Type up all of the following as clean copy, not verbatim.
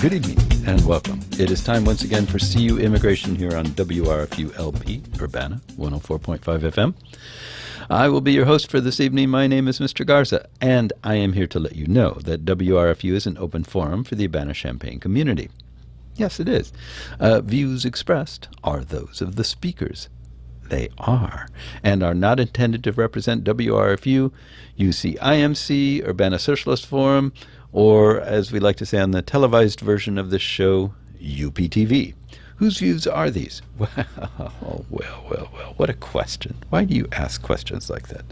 Good evening and welcome. It is time once again for CU Immigration here on WRFU LP, Urbana, 104.5 FM. I will be your host for this evening. My name is Mr. Garza, and I am here to let you know that WRFU is an open forum for the Urbana-Champaign community. Yes, it is. Views expressed are those of the speakers. They are, and are not intended to represent WRFU, UCIMC, Urbana Socialist Forum, or, as we like to say on the televised version of this show, UPTV. Whose views are these? Well, what a question. Why do you ask questions like that?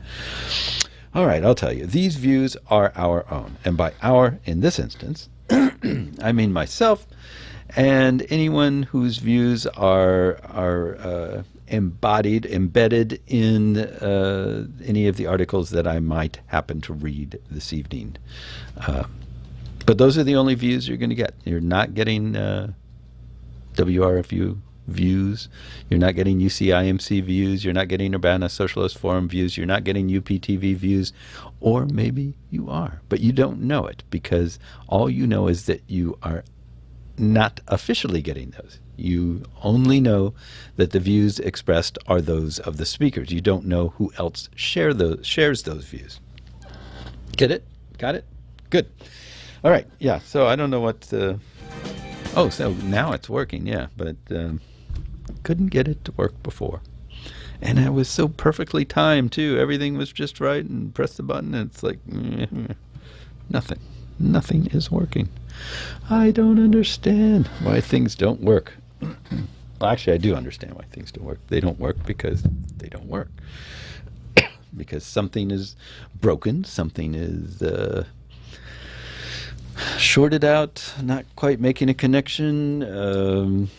All right, I'll tell you. These views are our own, and by our, in this instance, I mean myself, and anyone whose views are embedded in any of the articles that I might happen to read this evening. But those are the only views you're going to get. You're not getting WRFU views. You're not getting UCIMC views. You're not getting Urbana Socialist Forum views. You're not getting UPTV views. Or maybe you are, but you don't know it because all you know is that you are not officially getting those. You only know that the views expressed are those of the speakers. You don't know who else shares those views. Get it? Got it? Good. All right. Yeah. So I don't know what. Oh, so now it's working. Yeah, but couldn't get it to work before, and it was so perfectly timed too. Everything was just right, and press the button, and it's like nothing. Nothing is working. I don't understand why things don't work. Well, actually, I do understand why things don't work. They don't work because they don't work. Because something is broken, something is shorted out, not quite making a connection.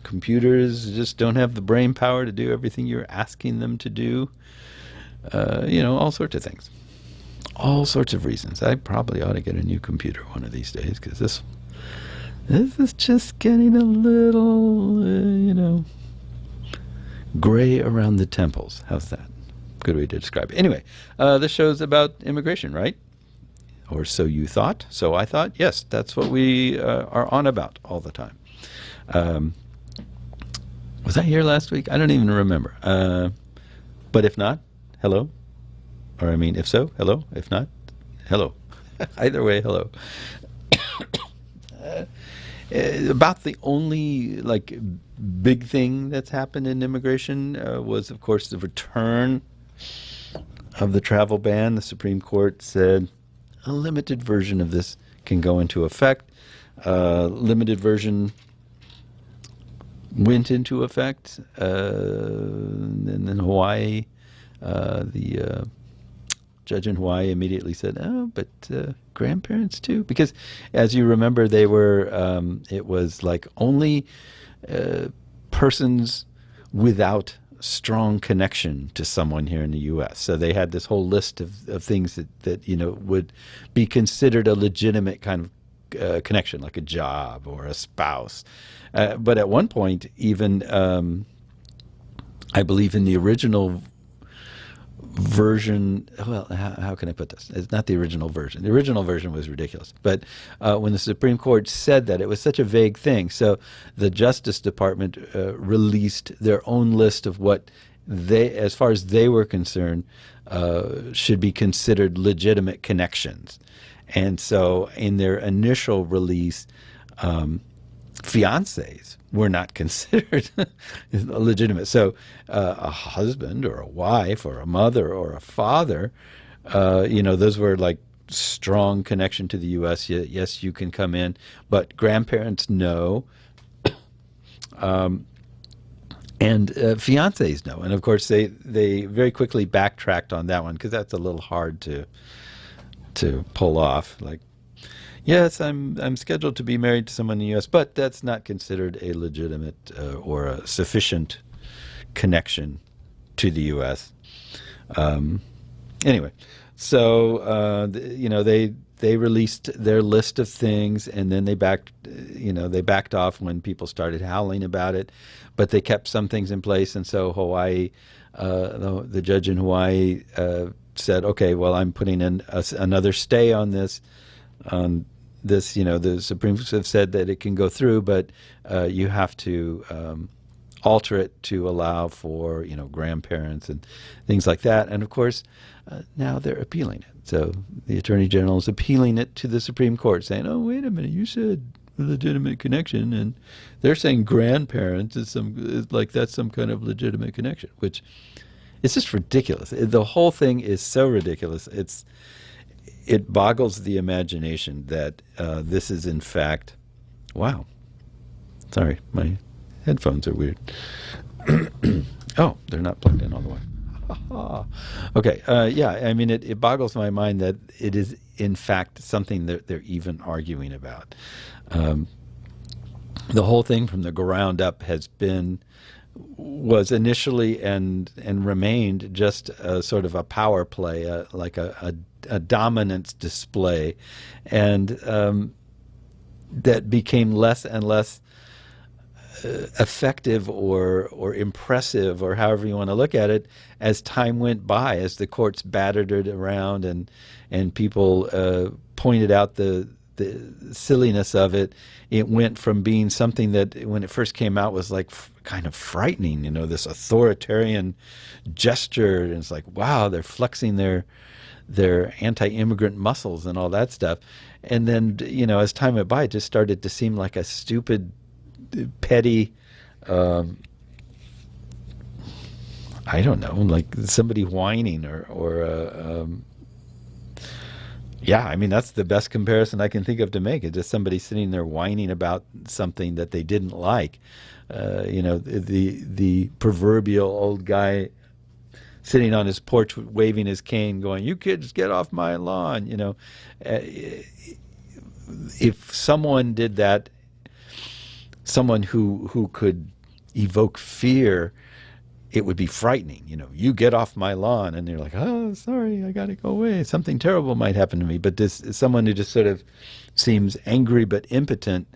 Computers just don't have the brain power to do everything you're asking them to do. All sorts of things. All sorts of reasons. I probably ought to get a new computer one of these days because this is just getting a little, gray around the temples. How's that? Good way to describe it. Anyway, this show's about immigration, right? Or so you thought. So I thought, yes, that's what we are on about all the time. Was I here last week? I don't even remember. But if not, hello. Or I mean, if so, hello. If not, hello. Either way, hello. About the only big thing that's happened in immigration was, of course, the return of the travel ban. The Supreme Court said a limited version of this can go into effect. Limited version went into effect, and then Hawaii, the judge in Hawaii immediately said, "Oh, but grandparents too," because, as you remember, they were. It was like only persons without strong connection to someone here in the U.S. So they had this whole list of things that would be considered a legitimate kind of connection, like a job or a spouse. But at one point, even I believe in the original version, well, how can I put this? It's not the original version. The original version was ridiculous. But when the Supreme Court said that, it was such a vague thing. So the Justice Department released their own list of what they, as far as they were concerned, should be considered legitimate connections. And so in their initial release, fiancés were not considered legitimate. So a husband or a wife or a mother or a father, those were like strong connection to the U.S. Yes, you can come in, but grandparents, no. And fiancés, no. And of course, they very quickly backtracked on that one because that's a little hard to pull off. Like, yes, I'm scheduled to be married to someone in the U.S., but that's not considered a legitimate or a sufficient connection to the U.S. Anyway, so they released their list of things, and then they backed off when people started howling about it, but they kept some things in place, and so Hawaii, the judge in Hawaii said, okay, well, I'm putting in another stay on this. this, the Supreme Court have said that it can go through, but you have to alter it to allow for, grandparents and things like that. And of course, now they're appealing it. So the Attorney General is appealing it to the Supreme Court, saying, "Oh, wait a minute, you said a legitimate connection," and they're saying grandparents is that's some kind of legitimate connection, which is just ridiculous. The whole thing is so ridiculous. It boggles the imagination that this is in fact. Wow. Sorry, my headphones are weird. Oh, they're not plugged in all the way. Okay. It boggles my mind that it is in fact something that they're even arguing about. The whole thing from the ground up was initially and remained just a sort of a power play, like a dominance display, and that became less and less effective or impressive, or however you want to look at it, as time went by, as the courts battered it around and people pointed out the silliness of it. It went from being something that when it first came out was like kind of frightening, this authoritarian gesture, and it's like, wow, they're flexing their anti-immigrant muscles and all that stuff. And then, as time went by, it just started to seem like a stupid, petty, I don't know, like somebody whining or that's the best comparison I can think of to make. It's just somebody sitting there whining about something that they didn't like. The proverbial old guy sitting on his porch waving his cane going, "You kids get off my lawn." If someone did that, someone who could evoke fear, it would be frightening. "You get off my lawn," and you're like, "Oh, sorry, I got to go away. Something terrible might happen to me." But this is someone who just sort of seems angry but impotent.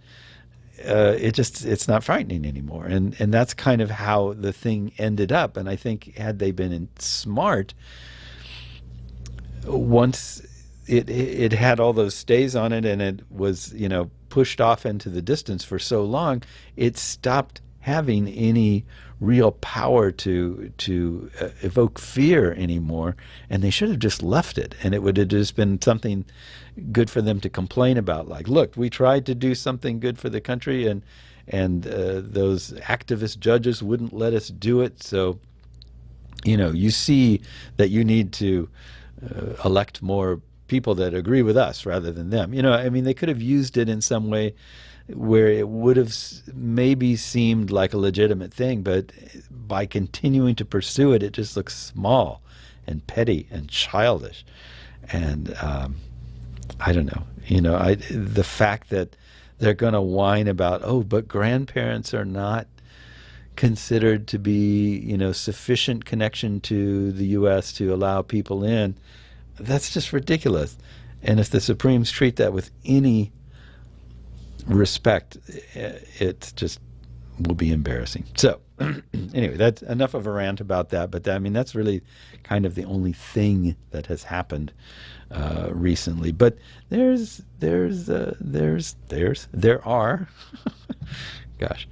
It's not frightening anymore. And that's kind of how the thing ended up. And I think had they been smart, once it had all those stays on it and it was, pushed off into the distance for so long, it stopped having any real power to evoke fear anymore, and they should have just left it, and it would have just been something good for them to complain about, like, "Look, we tried to do something good for the country, and those activist judges wouldn't let us do it, so you see that you need to elect more people that agree with us rather than them." They could have used it in some way where it would have maybe seemed like a legitimate thing, but by continuing to pursue it, it just looks small and petty and childish. And I don't know, the fact that they're going to whine about, "Oh, but grandparents are not considered to be, sufficient connection to the U.S. to allow people in," that's just ridiculous. And if the Supremes treat that with any respect, it just will be embarrassing. So anyway, that's enough of a rant about that. But that's really kind of the only thing that has happened recently. But there are gosh,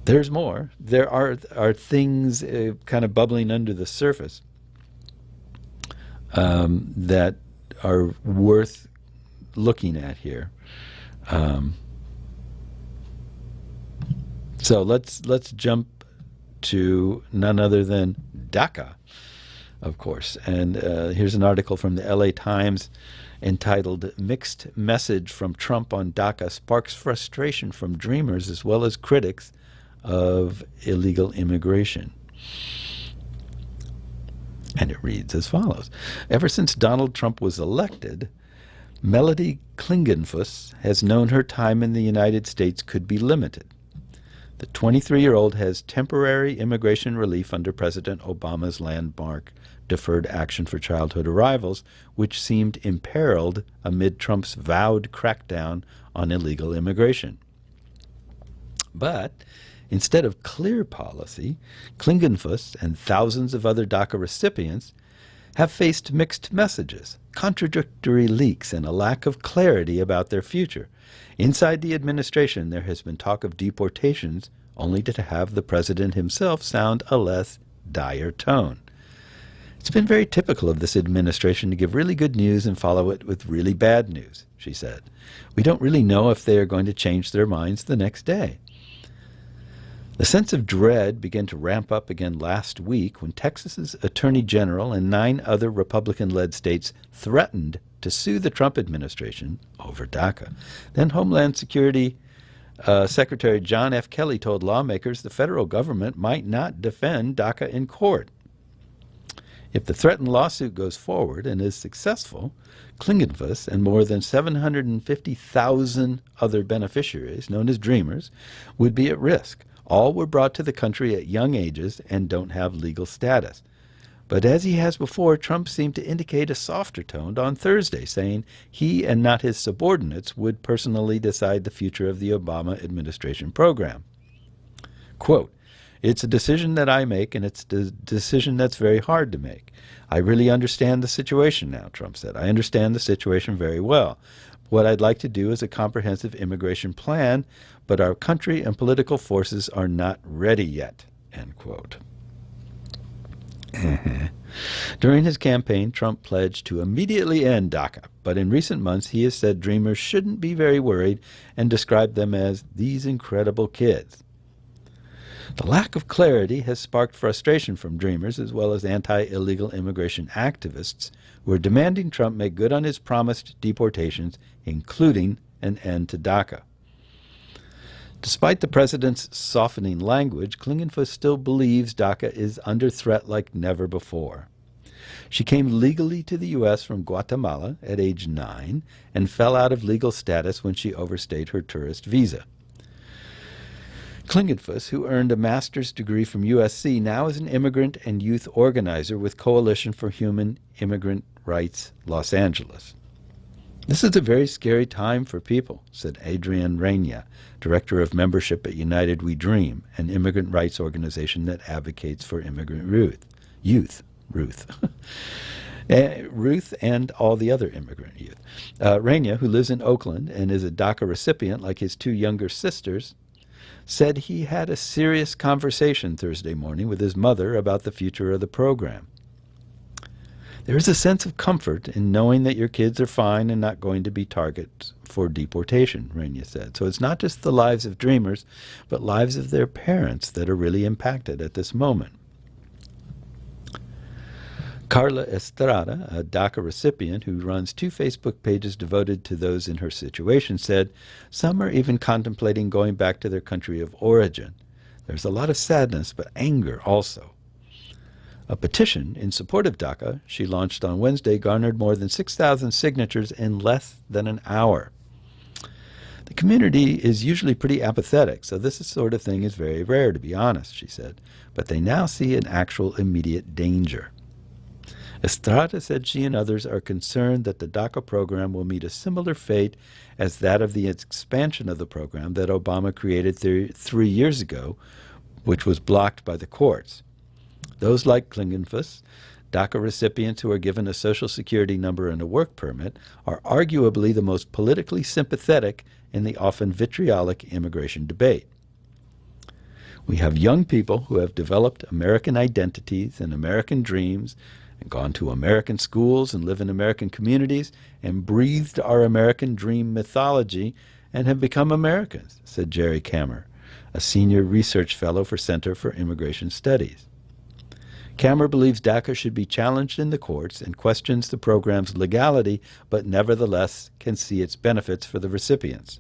there's more. There are things kind of bubbling under the surface that are worth looking at here. So let's jump to none other than DACA, of course. And here's an article from the LA Times entitled "Mixed Message from Trump on DACA Sparks Frustration from Dreamers as well as Critics of Illegal Immigration." And it reads as follows. "Ever since Donald Trump was elected, Melody Klingenfuss has known her time in the United States could be limited. The 23-year-old has temporary immigration relief under President Obama's landmark Deferred Action for Childhood Arrivals, which seemed imperiled amid Trump's vowed crackdown on illegal immigration. But instead of clear policy, Klingenfuss and thousands of other DACA recipients have faced mixed messages, contradictory leaks and a lack of clarity about their future. Inside the administration, there has been talk of deportations, only to have the president himself sound a less dire tone. It's been very typical of this administration to give really good news and follow it with really bad news, she said. We don't really know if they are going to change their minds the next day. The sense of dread began to ramp up again last week when Texas's Attorney General and 9 other Republican-led states threatened to sue the Trump administration over DACA. Then Homeland Security Secretary John F. Kelly told lawmakers the federal government might not defend DACA in court. If the threatened lawsuit goes forward and is successful, Klingenfuss and more than 750,000 other beneficiaries, known as Dreamers, would be at risk. All were brought to the country at young ages and don't have legal status. But as he has before, Trump seemed to indicate a softer tone on Thursday, saying he and not his subordinates would personally decide the future of the Obama administration program. Quote, "It's a decision that I make, and it's a decision that's very hard to make. I really understand the situation now," Trump said. "I understand the situation very well. What I'd like to do is a comprehensive immigration plan, but our country and political forces are not ready yet," end quote. During his campaign, Trump pledged to immediately end DACA, but in recent months he has said Dreamers shouldn't be very worried and described them as these incredible kids. The lack of clarity has sparked frustration from Dreamers as well as anti-illegal immigration activists who are demanding Trump make good on his promised deportations, including an end to DACA. Despite the president's softening language, Klingenfuss still believes DACA is under threat like never before. She came legally to the U.S. from Guatemala at age 9 and fell out of legal status when she overstayed her tourist visa. Klingenfuss, who earned a master's degree from USC, now is an immigrant and youth organizer with Coalition for Human Immigrant Rights Los Angeles. "This is a very scary time for people," said Adrienne Reina, director of membership at United We Dream, an immigrant rights organization that advocates for immigrant Ruth and all the other immigrant youth. Reina, who lives in Oakland and is a DACA recipient like his 2 younger sisters, said he had a serious conversation Thursday morning with his mother about the future of the program. "There is a sense of comfort in knowing that your kids are fine and not going to be targets for deportation," Reina said. "So it's not just the lives of Dreamers, but lives of their parents that are really impacted at this moment." Carla Estrada, a DACA recipient who runs 2 Facebook pages devoted to those in her situation, said some are even contemplating going back to their country of origin. "There's a lot of sadness, but anger also." A petition in support of DACA she launched on Wednesday garnered more than 6,000 signatures in less than an hour. "The community is usually pretty apathetic, so this sort of thing is very rare, to be honest," she said. "But they now see an actual immediate danger." Estrada said she and others are concerned that the DACA program will meet a similar fate as that of the expansion of the program that Obama created 3 years ago, which was blocked by the courts. Those like Klingenfuss, DACA recipients who are given a Social Security number and a work permit, are arguably the most politically sympathetic in the often vitriolic immigration debate. "We have young people who have developed American identities and American dreams and gone to American schools and live in American communities and breathed our American dream mythology and have become Americans," said Jerry Kammer, a senior research fellow for Center for Immigration Studies. Kammer believes DACA should be challenged in the courts and questions the program's legality, but nevertheless can see its benefits for the recipients.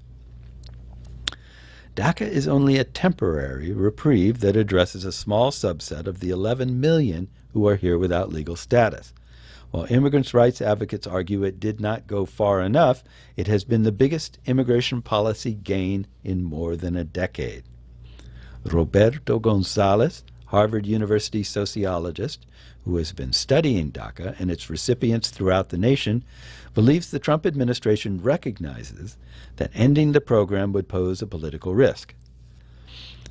DACA is only a temporary reprieve that addresses a small subset of the 11 million who are here without legal status. While immigrants' rights advocates argue it did not go far enough, it has been the biggest immigration policy gain in more than a decade. Roberto Gonzalez, Harvard University sociologist, who has been studying DACA and its recipients throughout the nation, believes the Trump administration recognizes that ending the program would pose a political risk.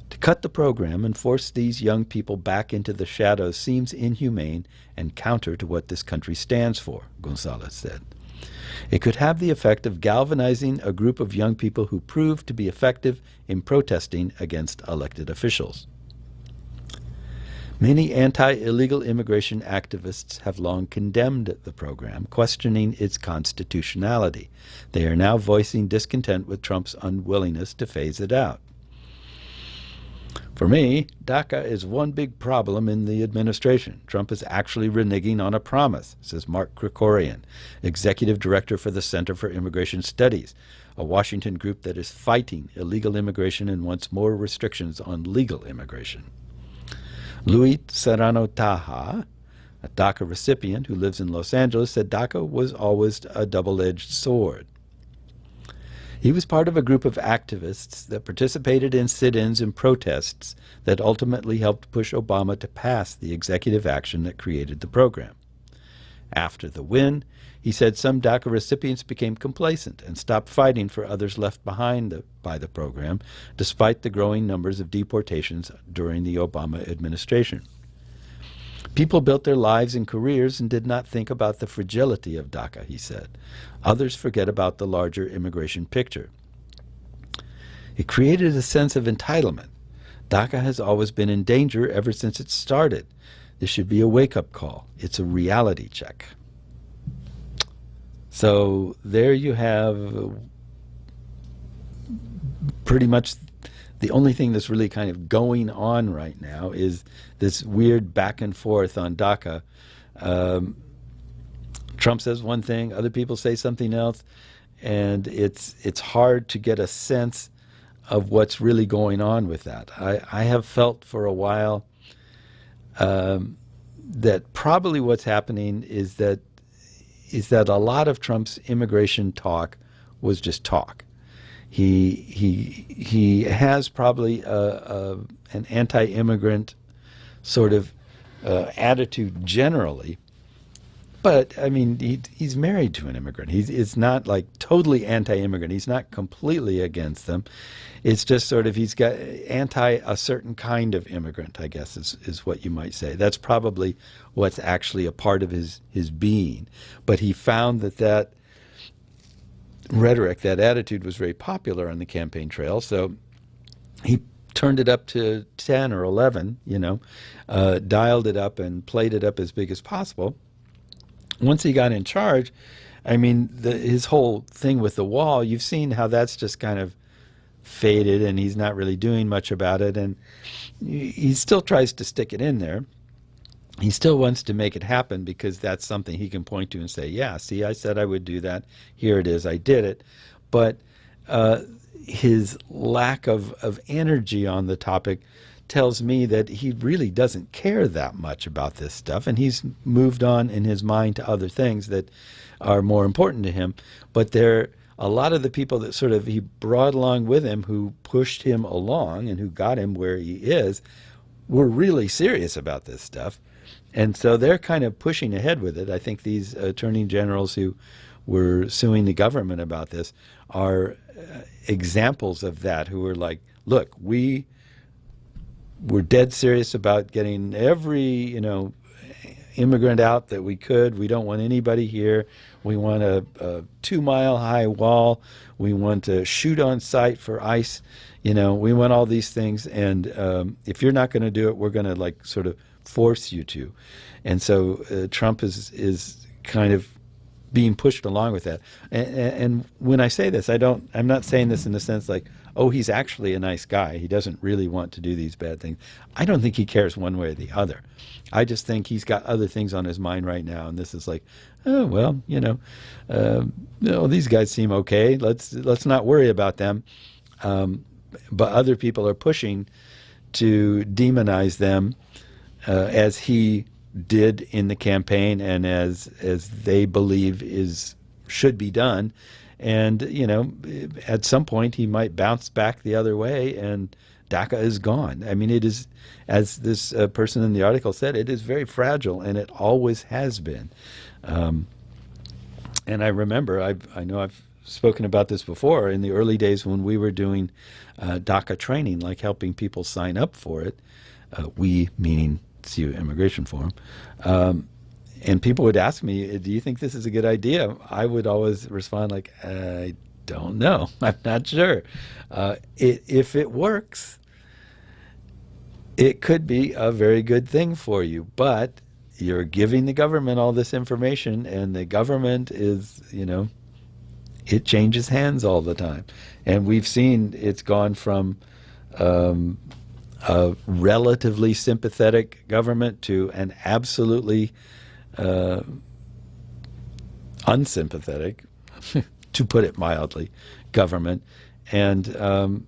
To cut the program and force these young people back into the shadows seems inhumane and counter to what this country stands for, Gonzalez said. It could have the effect of galvanizing a group of young people who proved to be effective in protesting against elected officials. Many anti-illegal immigration activists have long condemned the program, questioning its constitutionality. They are now voicing discontent with Trump's unwillingness to phase it out. For me, DACA is one big problem in the administration. Trump is actually reneging on a promise, says Mark Krikorian, executive director for the Center for Immigration Studies, a Washington group that is fighting illegal immigration and wants more restrictions on legal immigration. Luis Serrano Taha, a DACA recipient who lives in Los Angeles, said DACA was always a double-edged sword. He was part of a group of activists that participated in sit-ins and protests that ultimately helped push Obama to pass the executive action that created the program. After the win, he said some DACA recipients became complacent and stopped fighting for others left behind by the program, despite the growing numbers of deportations during the Obama administration. People built their lives and careers and did not think about the fragility of DACA, he said. Others forget about the larger immigration picture. It created a sense of entitlement. DACA has always been in danger ever since it started. This should be a wake-up call. It's a reality check. So there you have pretty much the only thing that's really kind of going on right now is this weird back and forth on DACA. Trump says one thing, other people say something else, and it's hard to get a sense of what's really going on with that. I have felt for a while that probably what's happening is that a lot of Trump's immigration talk was just talk. He has probably an anti-immigrant sort of attitude generally, but I mean he's married to an immigrant. It's not like totally anti-immigrant. He's not completely against them. It's just sort of he's got anti a certain kind of immigrant, I guess is what you might say. That's probably what's actually a part of his being. But he found that rhetoric, that attitude was very popular on the campaign trail, so he turned it up to 10 or 11, dialed it up and played it up as big as possible. Once he got in charge, I mean, his whole thing with the wall, you've seen how that's just kind of faded and he's not really doing much about it, and he still tries to stick it in there. He still wants to make it happen because that's something he can point to and say, yeah, see, I said I would do that. Here it is. I did it. But his lack of energy on the topic tells me that he really doesn't care that much about this stuff, and he's moved on in his mind to other things that are more important to him. But a lot of the people that sort of he brought along with him, who pushed him along and who got him where he is, were really serious about this stuff. And so they're kind of pushing ahead with it. I think these attorney generals who were suing the government about this are examples of that, who are like, look, we're dead serious about getting every, immigrant out that we could. We don't want anybody here. We want a 2-mile high wall. We want to shoot on sight for ICE. We want all these things. And if you're not going to do it, we're going to sort of force you to. And so Trump is kind of being pushed along with that. And when I say this, I'm not saying this in the sense like, oh, he's actually a nice guy. He doesn't really want to do these bad things. I don't think he cares one way or the other. I just think he's got other things on his mind right now, and this is like, oh well, these guys seem okay. Let's not worry about them. But other people are pushing to demonize them, as he did in the campaign, and as they believe should be done. And at some point he might bounce back the other way, and DACA is gone. I mean, it is, as this person in the article said, it is very fragile, and it always has been. And I remember, I know I've spoken about this before. In the early days when we were doing DACA training, like helping people sign up for it, we meaning CU Immigration Forum, and people would ask me, do you think this is a good idea? I would always respond like, I don't know. I'm not sure. If it works, it could be a very good thing for you, but you're giving the government all this information, and the government is, it changes hands all the time. And we've seen it's gone from a relatively sympathetic government to an absolutely unsympathetic, to put it mildly, government. And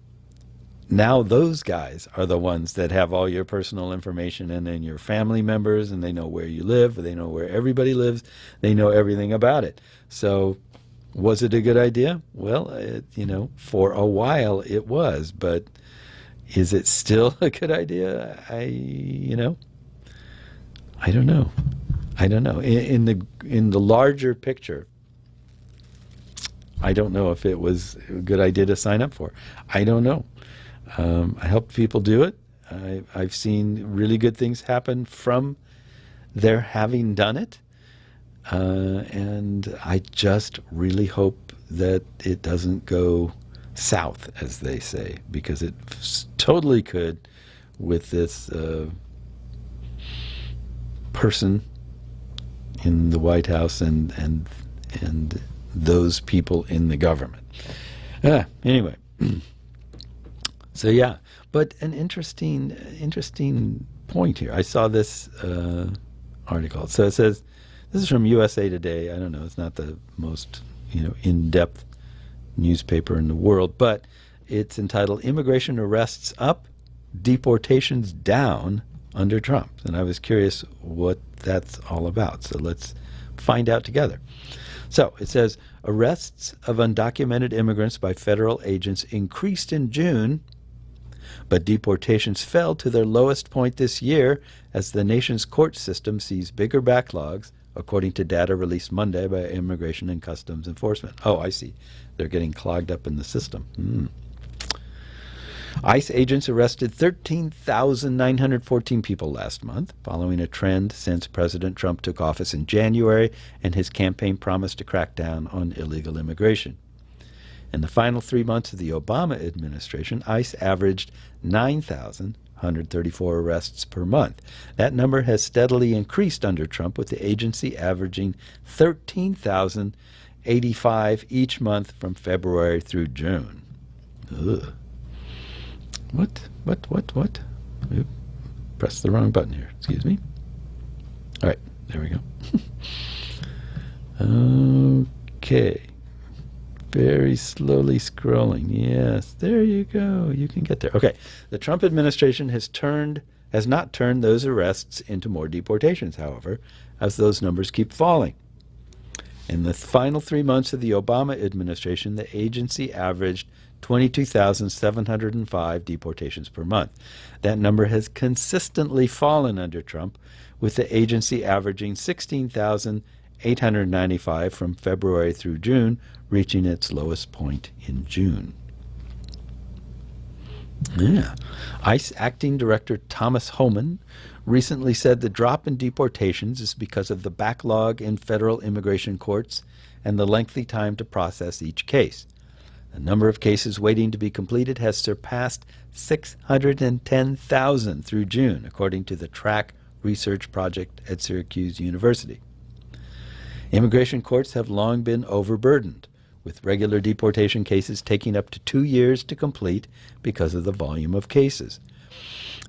now those guys are the ones that have all your personal information, and then your family members, and they know where you live, they know where everybody lives, they know everything about it. So was it a good idea? Well, for a while it was, but is it still a good idea? I don't know. I don't know. In the larger picture, I don't know if it was a good idea to sign up for. I don't know. I help people do it. I've seen really good things happen from their having done it. And I just really hope that it doesn't go south, as they say, because it totally could with this person in the White House and those people in the government. Anyway, so yeah, but an interesting point here. I saw this article. So it says, this is from USA Today. I don't know, it's not the most in-depth newspaper in the world, but it's entitled "Immigration Arrests Up, Deportations Down Under Trump." And I was curious what that's all about. So let's find out together. So it says, arrests of undocumented immigrants by federal agents increased in June, but deportations fell to their lowest point this year as the nation's court system sees bigger backlogs, according to data released Monday by Immigration and Customs Enforcement. Oh, I see. They're getting clogged up in the system. ICE agents arrested 13,914 people last month, following a trend since President Trump took office in January and his campaign promised to crack down on illegal immigration. In the final 3 months of the Obama administration, ICE averaged 9,134 arrests per month. That number has steadily increased under Trump, with the agency averaging 13,085 each month from February through June. Ugh. What? Oop, pressed the wrong button here. Excuse me. All right, there we go. Okay. Very slowly scrolling. Yes, there you go. You can get there. Okay. The Trump administration has not turned those arrests into more deportations, however, as those numbers keep falling. In the final 3 months of the Obama administration, the agency averaged 22,705 deportations per month. That number has consistently fallen under Trump, with the agency averaging 16,895 from February through June, reaching its lowest point in June. Yeah. ICE Acting Director Thomas Homan recently said the drop in deportations is because of the backlog in federal immigration courts and the lengthy time to process each case. The number of cases waiting to be completed has surpassed 610,000 through June, according to the Track Research Project at Syracuse University. Immigration courts have long been overburdened, with regular deportation cases taking up to 2 years to complete because of the volume of cases.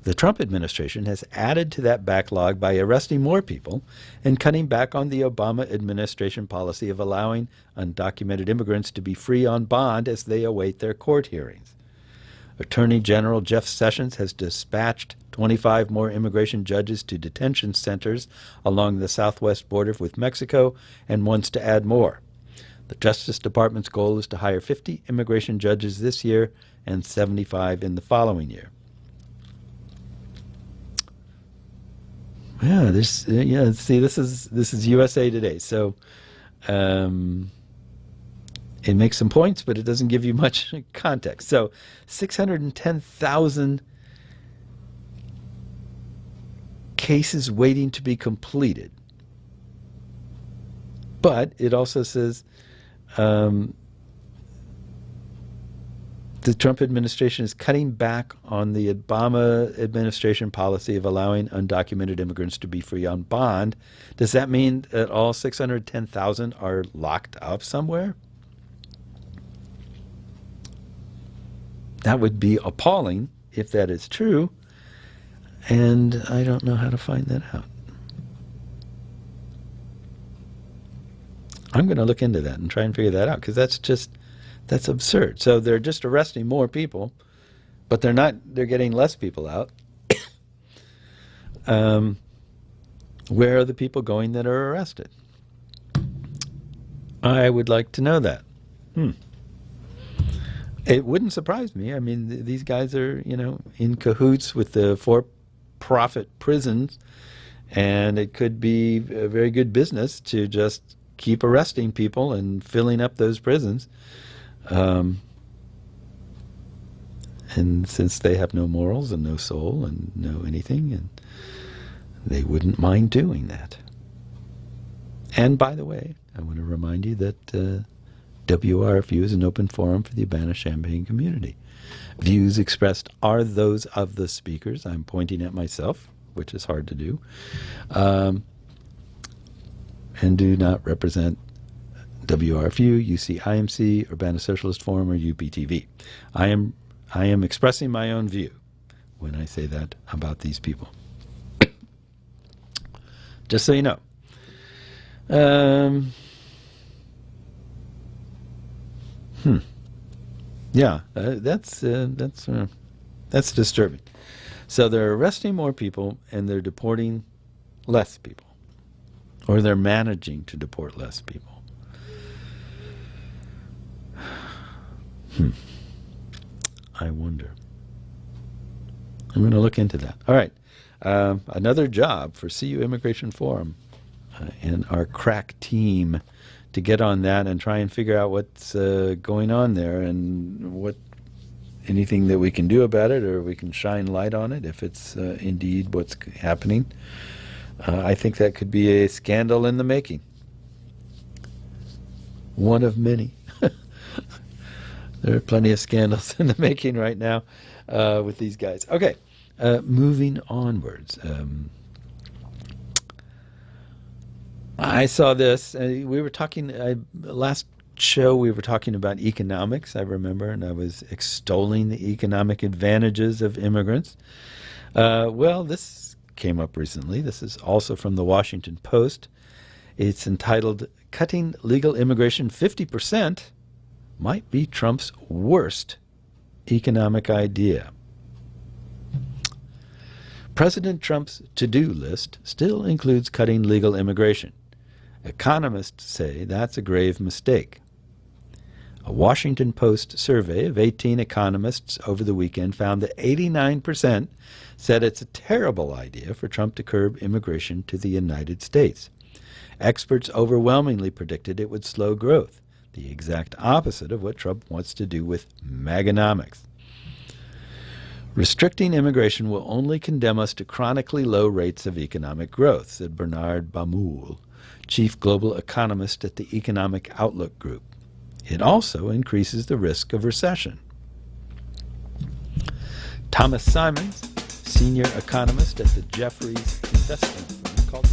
The Trump administration has added to that backlog by arresting more people and cutting back on the Obama administration policy of allowing undocumented immigrants to be free on bond as they await their court hearings. Attorney General Jeff Sessions has dispatched 25 more immigration judges to detention centers along the southwest border with Mexico and wants to add more. The Justice Department's goal is to hire 50 immigration judges this year and 75 in the following year. Yeah, this is USA Today. So it makes some points, but it doesn't give you much context. So 610,000 cases waiting to be completed. But it also says the Trump administration is cutting back on the Obama administration policy of allowing undocumented immigrants to be free on bond. Does that mean that all 610,000 are locked up somewhere? That would be appalling if that is true, and I don't know how to find that out. I'm going to look into that and try and figure that out, because that's absurd. So they're just arresting more people, but they're getting less people out. Where are the people going that are arrested? I would like to know that. It wouldn't surprise me. I mean, these guys are, in cahoots with the for-profit prisons, and it could be a very good business to just keep arresting people and filling up those prisons. And since they have no morals and no soul and no anything, and they wouldn't mind doing that. And by the way, I want to remind you that WRFU is an open forum for the Urbana-Champaign community. Views expressed are those of the speakers. I'm pointing at myself, which is hard to do, and do not represent WRFU, UCIMC, Urbana Socialist Forum, or UPTV. I am expressing my own view when I say that about these people. Just so you know. Yeah, that's disturbing. So they're arresting more people and they're deporting less people, or they're managing to deport less people. I wonder. I'm going to look into that. All right, another job for CU Immigration Forum and our crack team to get on that and try and figure out what's going on there and what anything that we can do about it, or we can shine light on it if it's indeed what's happening. I think that could be a scandal in the making. One of many. There are plenty of scandals in the making right now with these guys. Okay, moving onwards. I saw this. We were talking last show. We were talking about economics, I remember, and I was extolling the economic advantages of immigrants. Well, this came up recently. This is also from the Washington Post. It's entitled, "Cutting Legal Immigration 50% Might Be Trump's Worst Economic Idea." President Trump's to-do list still includes cutting legal immigration. Economists say that's a grave mistake. A Washington Post survey of 18 economists over the weekend found that 89% said it's a terrible idea for Trump to curb immigration to the United States. Experts overwhelmingly predicted it would slow growth, the exact opposite of what Trump wants to do with Maganomics. "Restricting immigration will only condemn us to chronically low rates of economic growth," said Bernard Bamoul, chief global economist at the Economic Outlook Group. "It also increases the risk of recession." Thomas Simons, senior economist at the Jefferies investment firm, called